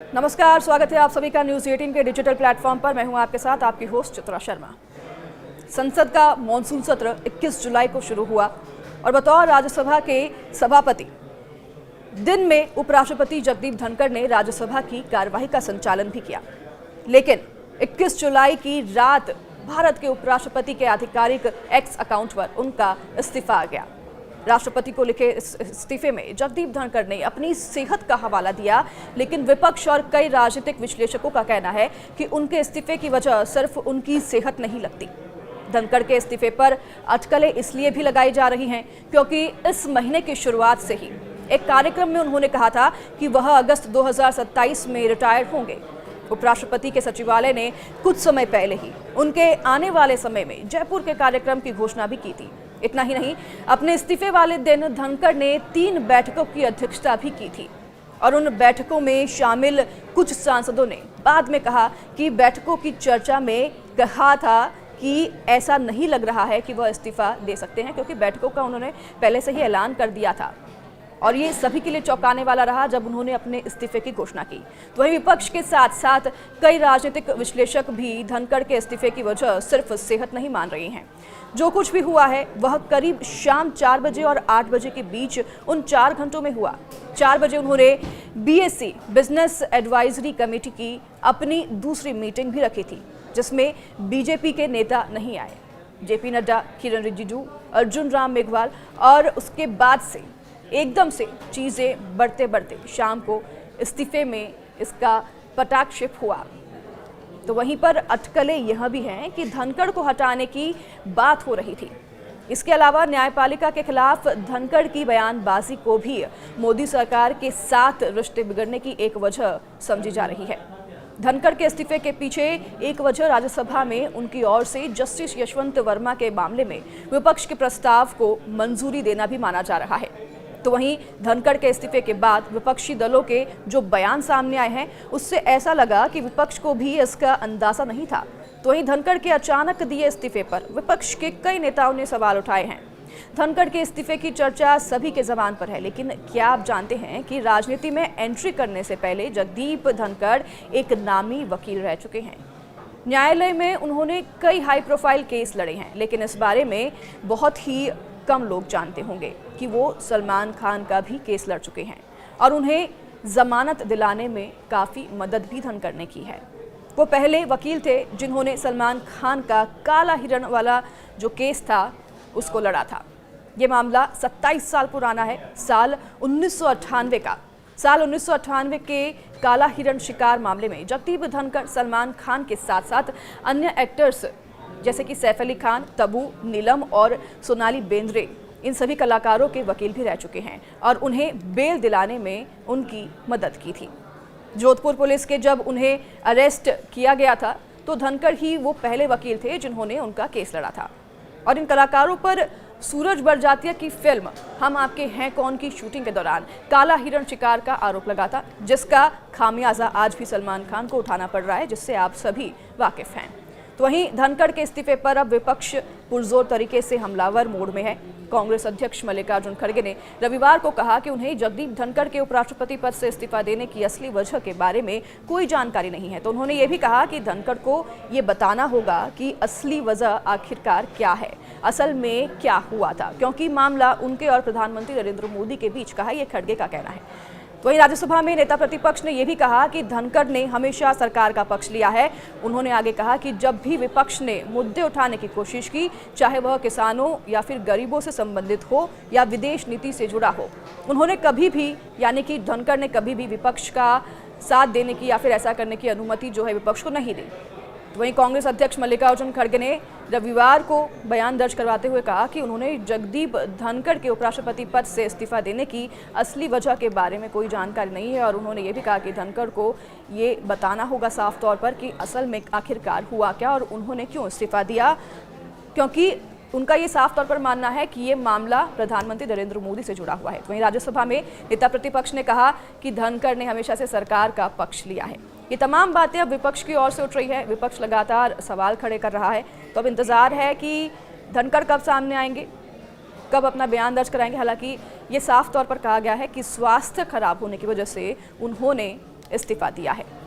नमस्कार, स्वागत है आप सभी का न्यूज़ 18 के डिजिटल प्लेटफॉर्म पर। मैं हूं आपके साथ आपकी होस्ट चित्रा शर्मा। संसद का मॉनसून सत्र 21 जुलाई को शुरू हुआ और बतौर राज्यसभा के सभापति दिन में उपराष्ट्रपति जगदीप धनखड़ ने राज्यसभा की कार्यवाही का संचालन भी किया। लेकिन 21 जुलाई की रात भारत के उपराष्ट्रपति के आधिकारिक एक्स अकाउंट पर उनका इस्तीफा आ गया। राष्ट्रपति को लिखे इस इस्तीफे में जगदीप धनखड़ ने अपनी सेहत का हवाला दिया, लेकिन विपक्ष और कई राजनीतिक विश्लेषकों का कहना है कि उनके इस्तीफे की वजह सिर्फ उनकी सेहत नहीं लगती। धनखड़ के इस्तीफे पर अटकलें इसलिए भी लगाई जा रही हैं क्योंकि इस महीने की शुरुआत से ही एक कार्यक्रम में उन्होंने कहा था कि वह अगस्त 2027 में रिटायर होंगे। उपराष्ट्रपति के सचिवालय ने कुछ समय पहले ही उनके आने वाले समय में जयपुर के कार्यक्रम की घोषणा भी की थी। इतना ही नहीं, अपने इस्तीफे वाले दिन धनखड़ ने 3 बैठकों की अध्यक्षता भी की थी और उन बैठकों में शामिल कुछ सांसदों ने बाद में कहा कि बैठकों की चर्चा में कहा था कि ऐसा नहीं लग रहा है कि वह इस्तीफा दे सकते हैं, क्योंकि बैठकों का उन्होंने पहले से ही ऐलान कर दिया था और ये सभी के लिए चौंकाने वाला रहा जब उन्होंने अपने इस्तीफे की घोषणा की। तो वहीं विपक्ष के साथ साथ कई राजनीतिक विश्लेषक भी धनखड़ के इस्तीफे की वजह सिर्फ सेहत नहीं मान रही हैं। जो कुछ भी हुआ है वह करीब शाम 4 बजे और 8 बजे के बीच उन 4 घंटों में हुआ। 4 बजे उन्होंने बीएससी बिजनेस एडवाइजरी कमेटी की अपनी दूसरी मीटिंग भी रखी थी, जिसमें बीजेपी के नेता नहीं आए। जेपी नड्डा, किरण रिजिजू, अर्जुन राम मेघवाल, और उसके बाद से एकदम से चीज़ें बढ़ते बढ़ते शाम को इस्तीफे में इसका पटाक्षेप हुआ। तो वहीं पर अटकलें यह भी हैं कि धनखड़ को हटाने की बात हो रही थी। इसके अलावा न्यायपालिका के खिलाफ धनखड़ की बयानबाजी को भी मोदी सरकार के साथ रिश्ते बिगड़ने की एक वजह समझी जा रही है। धनखड़ के इस्तीफे के पीछे एक वजह राज्यसभा में उनकी ओर से जस्टिस यशवंत वर्मा के मामले में विपक्ष के प्रस्ताव को मंजूरी देना भी माना जा रहा है। तो वहीं धनखड़ के इस्तीफे के बाद विपक्षी दलों के जो बयान सामने आए हैं उससे ऐसा लगा कि विपक्ष को भी इसका अंदाजा नहीं था। तो वहीं धनखड़ के अचानक दिए इस्तीफे पर विपक्ष के कई नेताओं ने सवाल उठाए हैं। धनखड़ के इस्तीफे की चर्चा सभी के ज़बान पर है, लेकिन क्या आप जानते हैं कि राजनीति में एंट्री करने से पहले जगदीप धनखड़ एक नामी वकील रह चुके हैं। न्यायालय में उन्होंने कई हाई प्रोफाइल केस लड़े हैं, लेकिन इस बारे में बहुत ही कम लोग जानते होंगे कि वो सलमान खान का भी केस लड़ चुके हैं और उन्हें जमानत दिलाने में काफ़ी मदद भी धनखड़ ने की है। वो पहले वकील थे जिन्होंने सलमान खान का काला हिरण वाला जो केस था उसको लड़ा था। ये मामला 27 साल पुराना है, साल 1998 का। साल 1998 के काला हिरण शिकार मामले में जगदीप धनखड़ सलमान खान के साथ साथ अन्य एक्टर्स जैसे कि सैफ अली खान, तबू, नीलम और सोनाली बेंद्रे, इन सभी कलाकारों के वकील भी रह चुके हैं और उन्हें बेल दिलाने में उनकी मदद की थी। जोधपुर पुलिस के जब उन्हें अरेस्ट किया गया था तो धनखड़ ही वो पहले वकील थे जिन्होंने उनका केस लड़ा था। और इन कलाकारों पर सूरज बड़जात्या की फिल्म हम आपके हैं कौन की शूटिंग के दौरान काला हिरण शिकार का आरोप लगा था, जिसका खामियाजा आज भी सलमान खान को उठाना पड़ रहा है, जिससे आप सभी वाकिफ हैं। तो वहीं धनखड़ के इस्तीफे पर अब विपक्ष पुरजोर तरीके से हमलावर मोड में है। कांग्रेस अध्यक्ष मल्लिकार्जुन खड़गे ने रविवार को कहा कि उन्हें जगदीप धनखड़ के उपराष्ट्रपति पद से इस्तीफा देने की असली वजह के बारे में कोई जानकारी नहीं है। तो उन्होंने ये भी कहा कि धनखड़ को ये बताना होगा कि असली वजह आखिरकार क्या है, असल में क्या हुआ था, क्योंकि मामला उनके और प्रधानमंत्री नरेंद्र मोदी के बीच का है, ये खड़गे का कहना है। तो वहीं राज्यसभा में नेता प्रतिपक्ष ने यह भी कहा कि धनखड़ ने हमेशा सरकार का पक्ष लिया है। उन्होंने आगे कहा कि जब भी विपक्ष ने मुद्दे उठाने की कोशिश की, चाहे वह किसानों या फिर गरीबों से संबंधित हो या विदेश नीति से जुड़ा हो, उन्होंने कभी भी यानी कि धनखड़ ने कभी भी विपक्ष का साथ देने की या फिर ऐसा करने की अनुमति जो है विपक्ष को नहीं दी। तो वहीं कांग्रेस अध्यक्ष मल्लिकार्जुन खड़गे ने रविवार को बयान दर्ज करवाते हुए कहा कि उन्होंने जगदीप धनखड़ के उपराष्ट्रपति पद से इस्तीफा देने की असली वजह के बारे में कोई जानकारी नहीं है और उन्होंने ये भी कहा कि धनखड़ को ये बताना होगा साफ तौर पर कि असल में आखिरकार हुआ क्या और उन्होंने क्यों इस्तीफा दिया, क्योंकि उनका ये साफ तौर पर मानना है कि ये मामला प्रधानमंत्री नरेंद्र मोदी से जुड़ा हुआ है। वहीं राज्यसभा में नेता प्रतिपक्ष ने कहा कि धनखड़ ने हमेशा से सरकार का पक्ष लिया है। ये तमाम बातें अब विपक्ष की ओर से उठ रही है, विपक्ष लगातार सवाल खड़े कर रहा है। तो अब इंतजार है कि धनखड़ कब सामने आएंगे, कब अपना बयान दर्ज कराएंगे। हालांकि ये साफ तौर पर कहा गया है कि स्वास्थ्य खराब होने की वजह से उन्होंने इस्तीफा दिया है।